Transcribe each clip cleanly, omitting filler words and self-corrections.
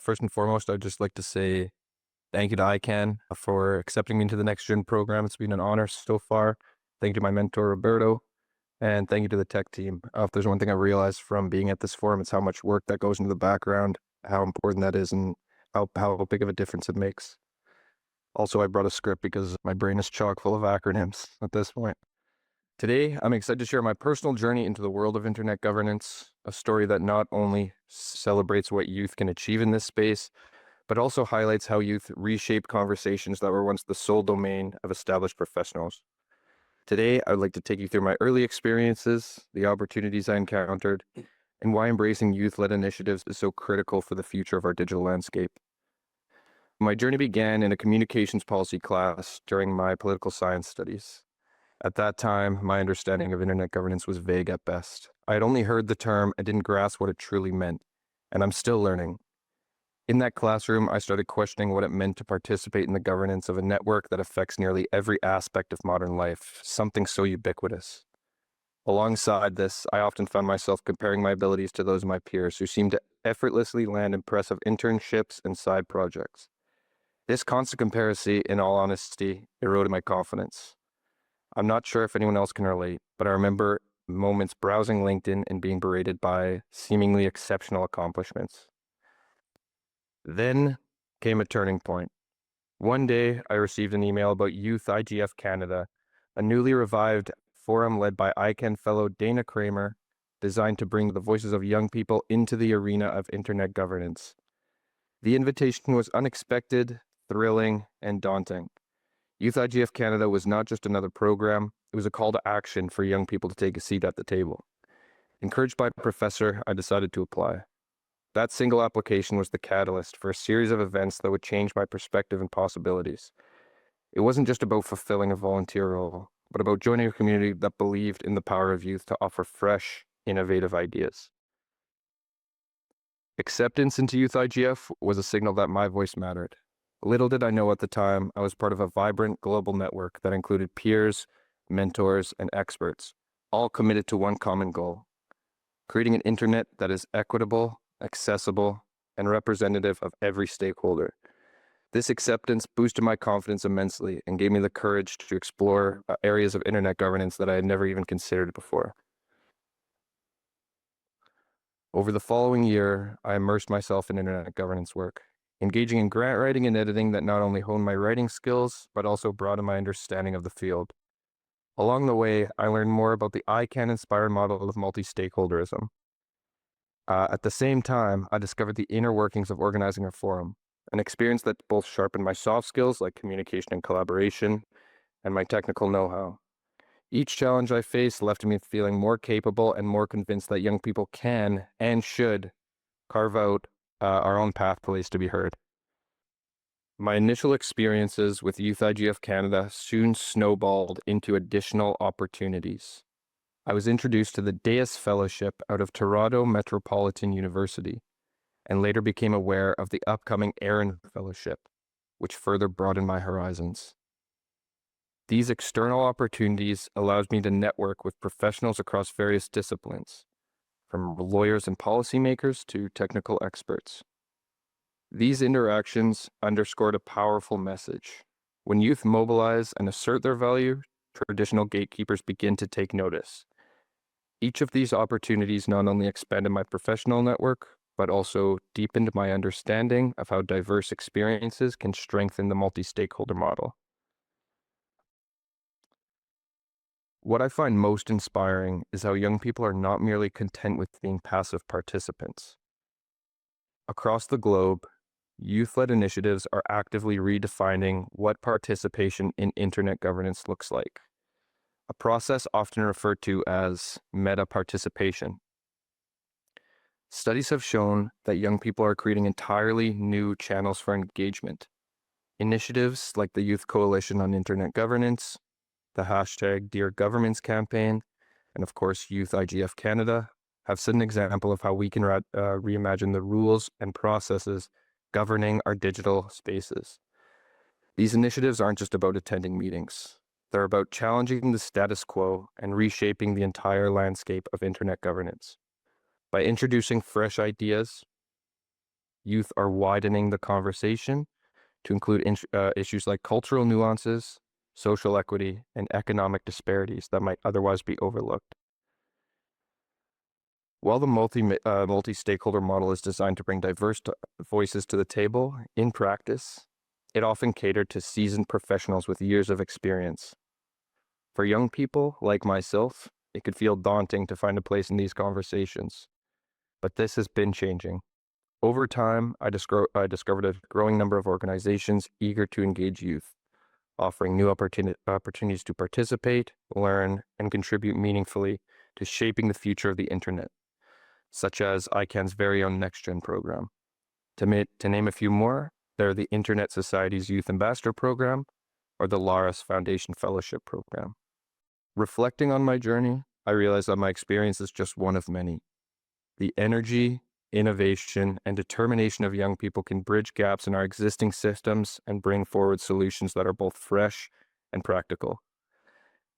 First and foremost, I'd just like to say thank you to ICANN for accepting me into the NextGen program. It's been an honor so far. Thank you to my mentor, Roberto, and thank you to the tech team. If there's one thing I realized from being at this forum, it's how much work that goes into the background, how important that is, and how big of a difference it makes. Also, I brought a script because my brain is chock full of acronyms at this point. Today, I'm excited to share my personal journey into the world of internet governance, a story that not only celebrates what youth can achieve in this space, but also highlights how youth reshape conversations that were once the sole domain of established professionals. Today, I'd like to take you through my early experiences, the opportunities I encountered, and why embracing youth-led initiatives is so critical for the future of our digital landscape. My journey began in a communications policy class during my political science studies. At that time, my understanding of internet governance was vague at best. I had only heard the term and didn't grasp what it truly meant, and I'm still learning. In that classroom, I started questioning what it meant to participate in the governance of a network that affects nearly every aspect of modern life, something so ubiquitous. Alongside this, I often found myself comparing my abilities to those of my peers who seemed to effortlessly land impressive internships and side projects. This constant comparison, in all honesty, eroded my confidence. I'm not sure if anyone else can relate, but I remember moments browsing LinkedIn and being berated by seemingly exceptional accomplishments. Then came a turning point. One day, I received an email about Youth IGF Canada, a newly revived forum led by ICANN fellow Dana Kramer, designed to bring the voices of young people into the arena of internet governance. The invitation was unexpected, thrilling, and daunting. Youth IGF Canada was not just another program, it was a call to action for young people to take a seat at the table. Encouraged by a professor, I decided to apply. That single application was the catalyst for a series of events that would change my perspective and possibilities. It wasn't just about fulfilling a volunteer role, but about joining a community that believed in the power of youth to offer fresh, innovative ideas. Acceptance into Youth IGF was a signal that my voice mattered. Little did I know at the time, I was part of a vibrant global network that included peers, mentors, and experts, all committed to one common goal: creating an internet that is equitable, accessible, and representative of every stakeholder. This acceptance boosted my confidence immensely and gave me the courage to explore areas of internet governance that I had never even considered before. Over the following year, I immersed myself in internet governance work, engaging in grant writing and editing that not only honed my writing skills, but also broadened my understanding of the field. Along the way, I learned more about the ICANN-inspired model of multi-stakeholderism. At the same time, I discovered the inner workings of organizing a forum, an experience that both sharpened my soft skills like communication and collaboration, and my technical know-how. Each challenge I faced left me feeling more capable and more convinced that young people can and should carve out our own pathways to be heard. My initial experiences with Youth IGF Canada soon snowballed into additional opportunities. I was introduced to the DAIS Fellowship out of Toronto Metropolitan University, and later became aware of the upcoming Aaron Fellowship, which further broadened my horizons. These external opportunities allowed me to network with professionals across various disciplines, from lawyers and policymakers to technical experts. These interactions underscored a powerful message. When youth mobilize and assert their value, traditional gatekeepers begin to take notice. Each of these opportunities not only expanded my professional network, but also deepened my understanding of how diverse experiences can strengthen the multi-stakeholder model. What I find most inspiring is how young people are not merely content with being passive participants. Across the globe, youth-led initiatives are actively redefining what participation in internet governance looks like, a process often referred to as meta-participation. Studies have shown that young people are creating entirely new channels for engagement. Initiatives like the Youth Coalition on Internet Governance, the hashtag Dear Governments campaign, and of course Youth IGF Canada have set an example of how we can reimagine the rules and processes governing our digital spaces. These initiatives aren't just about attending meetings. They're about challenging the status quo and reshaping the entire landscape of internet governance. By introducing fresh ideas, youth are widening the conversation to include issues like cultural nuances, social equity, and economic disparities that might otherwise be overlooked. While the multi-stakeholder model is designed to bring diverse voices to the table, in practice, it often catered to seasoned professionals with years of experience. For young people like myself, it could feel daunting to find a place in these conversations, but this has been changing. Over time, I discovered a growing number of organizations eager to engage youth, offering new opportunities to participate, learn, and contribute meaningfully to shaping the future of the internet, such as ICANN's very own NextGen program. To name a few more, they're the Internet Society's Youth Ambassador Program or the Laris Foundation Fellowship Program. Reflecting on my journey, I realized that my experience is just one of many. The energy, innovation, and determination of young people can bridge gaps in our existing systems and bring forward solutions that are both fresh and practical.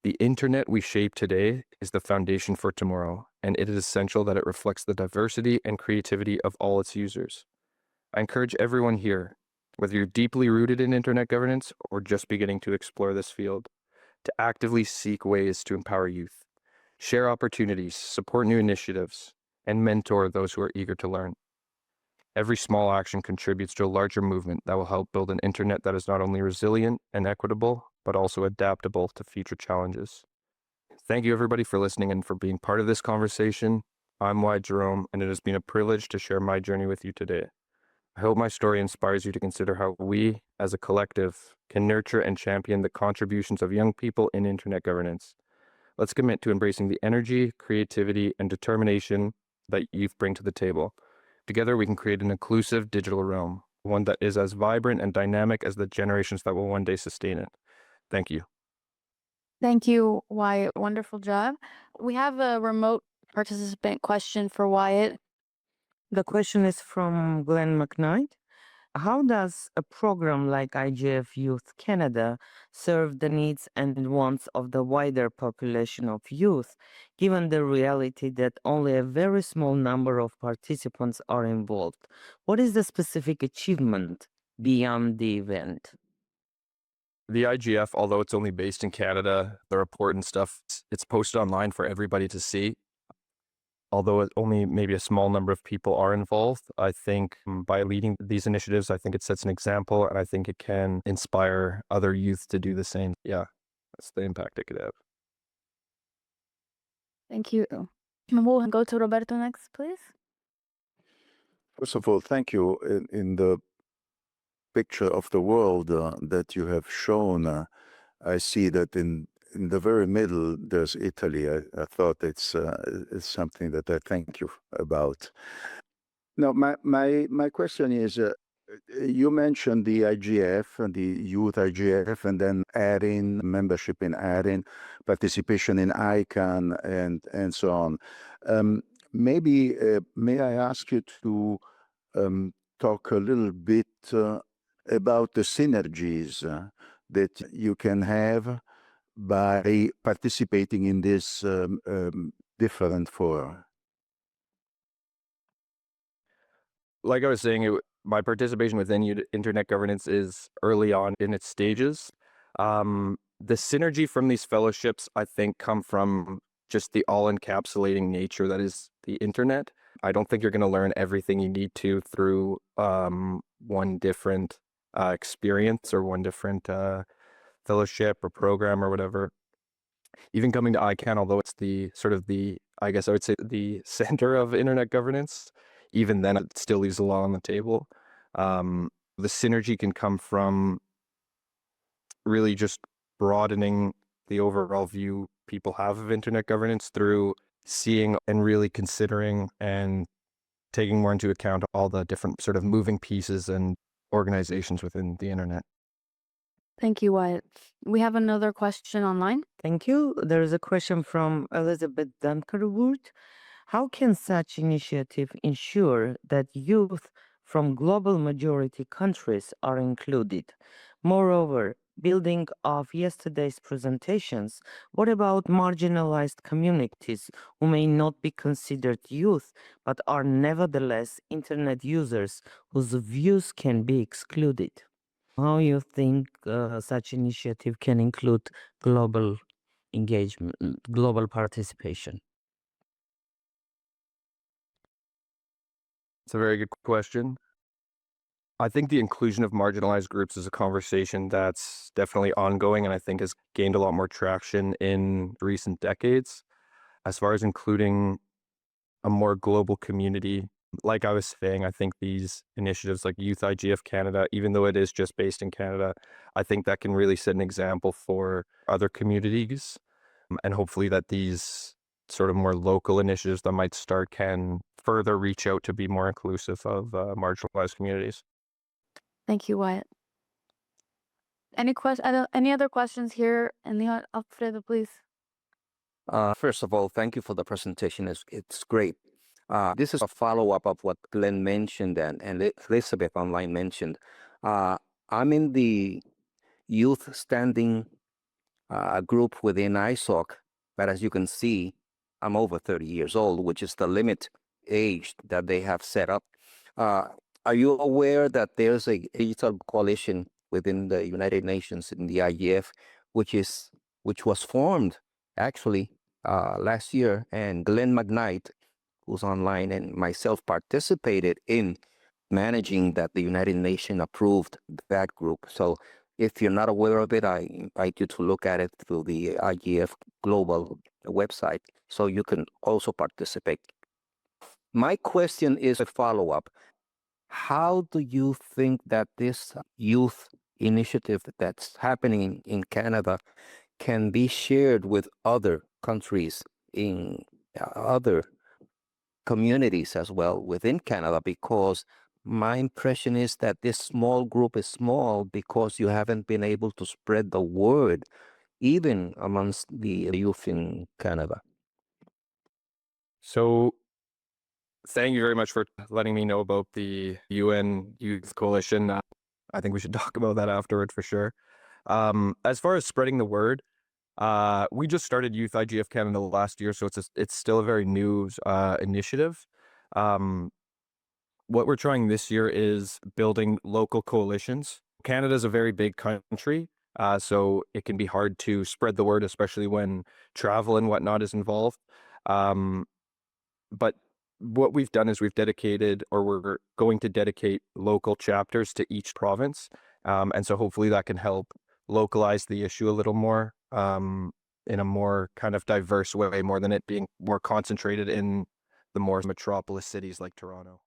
The internet we shape today is the foundation for tomorrow, and it is essential that it reflects the diversity and creativity of all its users. I encourage everyone here, whether you're deeply rooted in internet governance or just beginning to explore this field, to actively seek ways to empower youth, share opportunities, support new initiatives, and mentor those who are eager to learn. Every small action contributes to a larger movement that will help build an internet that is not only resilient and equitable, but also adaptable to future challenges. Thank you, everybody, for listening and for being part of this conversation. I'm Wyatt Jerome, and it has been a privilege to share my journey with you today. I hope my story inspires you to consider how we, as a collective, can nurture and champion the contributions of young people in internet governance. Let's commit to embracing the energy, creativity, and determination that youth bring to the table. Together, we can create an inclusive digital realm, one that is as vibrant and dynamic as the generations that will one day sustain it. Thank you. Thank you, Wyatt. Wonderful job. We have a remote participant question for Wyatt. The question is from Glenn McKnight. How does a program like IGF Youth Canada serve the needs and wants of the wider population of youth, given the reality that only a very small number of participants are involved? What is the specific achievement beyond the event? The IGF, although it's only based in Canada, the report and stuff, it's posted online for everybody to see. Although only maybe a small number of people are involved, I think by leading these initiatives, I think it sets an example, and I think it can inspire other youth to do the same. Yeah, that's the impact it could have. Thank you. We'll go to Roberto next, please. First of all, thank you. In the picture of the world that you have shown, I see that in the very middle, there's Italy. I thought it's something that I thank you about. Now, my question is, you mentioned the IGF and the youth IGF, and then adding membership in adding, participation in ICANN, and so on. Maybe may I ask you to talk a little bit about the synergies that you can have by participating in this different fora? Like I was saying, my participation within internet governance is early on in its stages. The synergy from these fellowships, I think, come from just the all-encapsulating nature that is the internet. I don't think you're going to learn everything you need to through one different experience or one different fellowship or program or whatever. Even coming to ICANN, although it's I guess I would say the center of internet governance, even then it still leaves a lot on the table. The synergy can come from really just broadening the overall view people have of internet governance through seeing and really considering and taking more into account all the different sort of moving pieces and organizations within the internet. Thank you, Wyatt. We have another question online. Thank you. There is a question from Elizabeth Dunkerwood. How can such initiative ensure that youth from global majority countries are included? Moreover, building off yesterday's presentations, what about marginalized communities who may not be considered youth but are nevertheless internet users whose views can be excluded? How you think such initiative can include global engagement, global participation? It's a very good question. I think the inclusion of marginalized groups is a conversation that's definitely ongoing and I think has gained a lot more traction in recent decades. As far as including a more global community, like I was saying, I think these initiatives like Youth IGF Canada, even though it is just based in Canada, I think that can really set an example for other communities. And hopefully that these sort of more local initiatives that might start can further reach out to be more inclusive of marginalized communities. Thank you, Wyatt. Any other questions here in the Alfredo, please? First of all, thank you for the presentation. It's great. This is a follow-up of what Glenn mentioned and Elizabeth online mentioned. I'm in the youth standing group within ISOC, but as you can see, I'm over 30 years old, which is the limit age that they have set up. Are you aware that there's a digital coalition within the United Nations in the IGF, which was formed actually last year, and Glenn McKnight, who's online, and myself participated in managing that. The United Nations approved that group. So if you're not aware of it, I invite you to look at it through the IGF Global website so you can also participate. My question is a follow-up. How do you think that this youth initiative that's happening in Canada can be shared with other countries in other communities as well within Canada? Because my impression is that this small group is small because you haven't been able to spread the word even amongst the youth in Canada. So thank you very much for letting me know about the UN Youth Coalition. I think we should talk about that afterward for sure. As far as spreading the word, we just started Youth IGF Canada last year, so it's still a very new initiative. What we're trying this year is building local coalitions. Canada is a very big country, so it can be hard to spread the word, especially when travel and whatnot is involved. But what we've done is we're going to dedicate local chapters to each province. And so hopefully that can help localize the issue a little more in a more kind of diverse way, more than it being more concentrated in the more metropolis cities like Toronto.